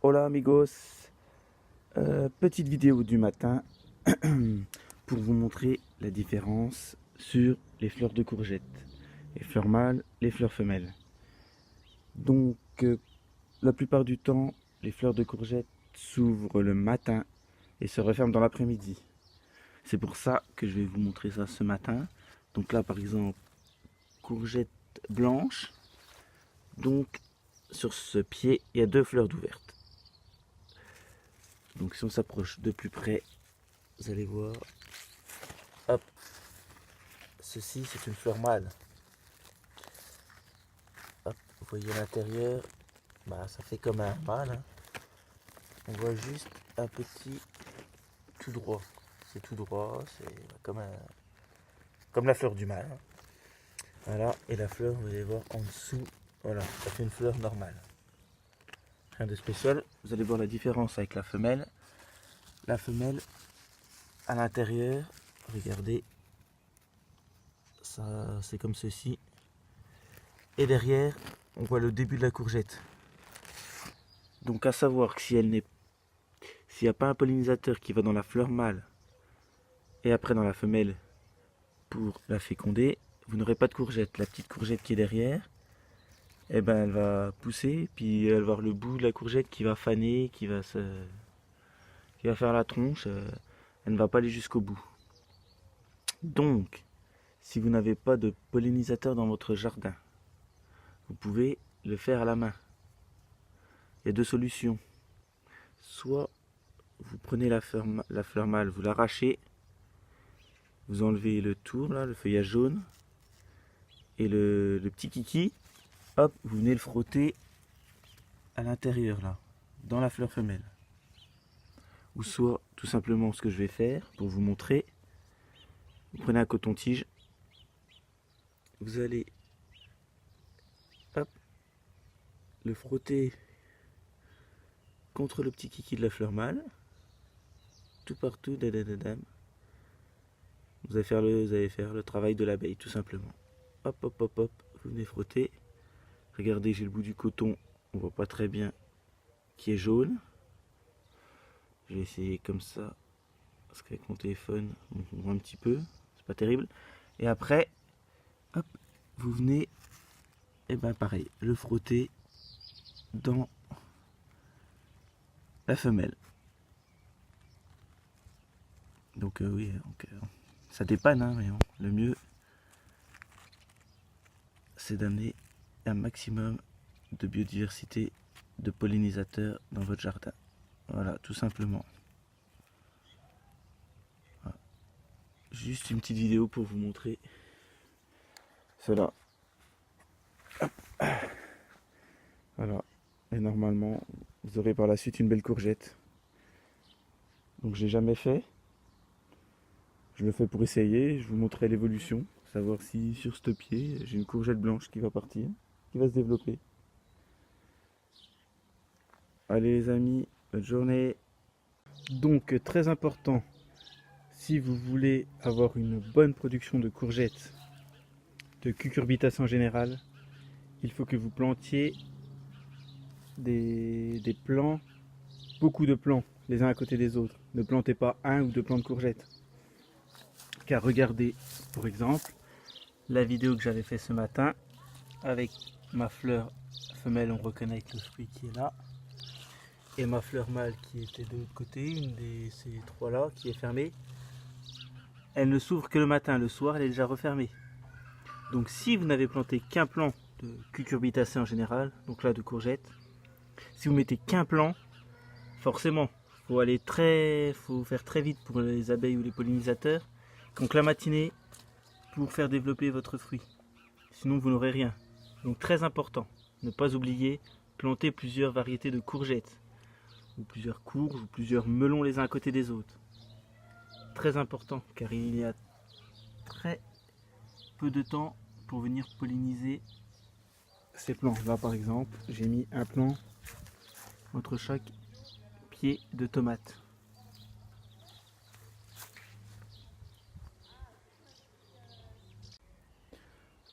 Hola amigos, petite vidéo du matin pour vous montrer la différence sur les fleurs de courgettes, les fleurs mâles, les fleurs femelles. Donc la plupart du temps, les fleurs de courgettes s'ouvrent le matin et se referment dans l'après-midi. C'est pour ça que je vais vous montrer ça ce matin. Donc là par exemple, courgette blanche. Donc sur ce pied, il y a deux fleurs d'ouvertes. Donc si on s'approche de plus près, vous allez voir, hop, ceci c'est une fleur mâle. Hop, vous voyez l'intérieur, bah, ça fait comme un mâle. Hein. On voit juste un petit tout droit. C'est tout droit, c'est comme la fleur du mâle. Hein. Voilà, et la fleur, vous allez voir en dessous, voilà, ça fait une fleur normale. Rien de spécial. Vous allez voir la différence avec la femelle. La femelle, à l'intérieur, regardez, ça c'est comme ceci. Et derrière, on voit le début de la courgette. Donc à savoir que s'il n'y a pas un pollinisateur qui va dans la fleur mâle et après dans la femelle pour la féconder, vous n'aurez pas de courgette. La petite courgette qui est derrière, eh ben, elle va pousser, puis elle va avoir le bout de la courgette qui va faner, qui va faire la tronche. Elle ne va pas aller jusqu'au bout. Donc, si vous n'avez pas de pollinisateur dans votre jardin, vous pouvez le faire à la main. Il y a deux solutions. Soit vous prenez la fleur mâle, vous l'arrachez, vous enlevez le tour, là, le feuillage jaune, et le petit kiki, hop, vous venez le frotter à l'intérieur, là, dans la fleur femelle. Ou soit, tout simplement, ce que je vais faire, pour vous montrer, vous prenez un coton-tige, vous allez, hop, le frotter contre le petit kiki de la fleur mâle, tout partout, dadadadam. Vous allez faire le travail de l'abeille, tout simplement. Hop, hop, hop, hop, vous venez frotter. Regardez, j'ai le bout du coton, on voit pas très bien, qui est jaune. Je vais essayer comme ça, parce qu'avec mon téléphone, on voit un petit peu, c'est pas terrible. Et après, hop, vous venez, et ben pareil, le frotter dans la femelle. Donc oui, ça dépanne, hein, mais bon, le mieux, c'est d'amener un maximum de biodiversité, de pollinisateurs dans votre jardin. Voilà, tout simplement. Voilà. Juste une petite vidéo pour vous montrer cela. Voilà. Et normalement, vous aurez par la suite une belle courgette. Donc j'ai jamais fait. Je le fais pour essayer. Je vous montrerai l'évolution. Savoir si sur ce pied, j'ai une courgette blanche qui va partir, qui va se développer. Allez les amis, bonne journée. Donc très important, si vous voulez avoir une bonne production de courgettes, de cucurbitacées en général, il faut que vous plantiez des plants, beaucoup de plants, les uns à côté des autres. Ne plantez pas un ou deux plants de courgettes. Car regardez, pour exemple, la vidéo que j'avais fait ce matin, avec ma fleur femelle, on reconnaît le fruit qui est là, et ma fleur mâle qui était de l'autre côté, une de ces trois là qui est fermée. Elle ne s'ouvre que le matin, le soir elle est déjà refermée. Donc si vous n'avez planté qu'un plant de cucurbitacées en général, donc là de courgettes, si vous mettez qu'un plant, forcément, faut faire très vite pour les abeilles ou les pollinisateurs, donc la matinée pour faire développer votre fruit. Sinon vous n'aurez rien. Donc très important, ne pas oublier, planter plusieurs variétés de courgettes, ou plusieurs courges, ou plusieurs melons les uns à côté des autres. Très important, car il y a très peu de temps pour venir polliniser ces plants. Là par exemple, j'ai mis un plant entre chaque pied de tomate.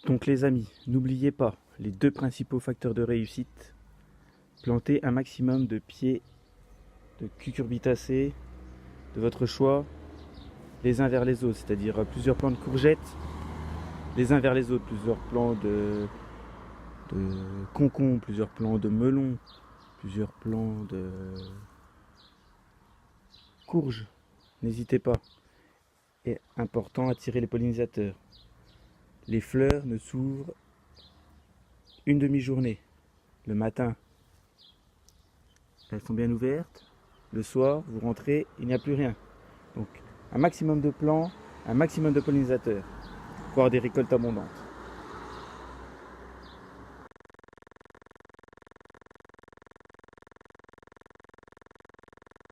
Donc les amis, n'oubliez pas les deux principaux facteurs de réussite, Plantez un maximum de pieds de cucurbitacées de votre choix, les uns vers les autres, c'est-à-dire plusieurs plants de courgettes, les uns vers les autres, plusieurs plants de concombres, plusieurs plants de melons, plusieurs plants de courges. N'hésitez pas. Et important, attirer les pollinisateurs. Les fleurs ne s'ouvrent une demi-journée. Le matin, elles sont bien ouvertes. Le soir, vous rentrez, il n'y a plus rien. Donc, un maximum de plants, un maximum de pollinisateurs pour avoir des récoltes abondantes.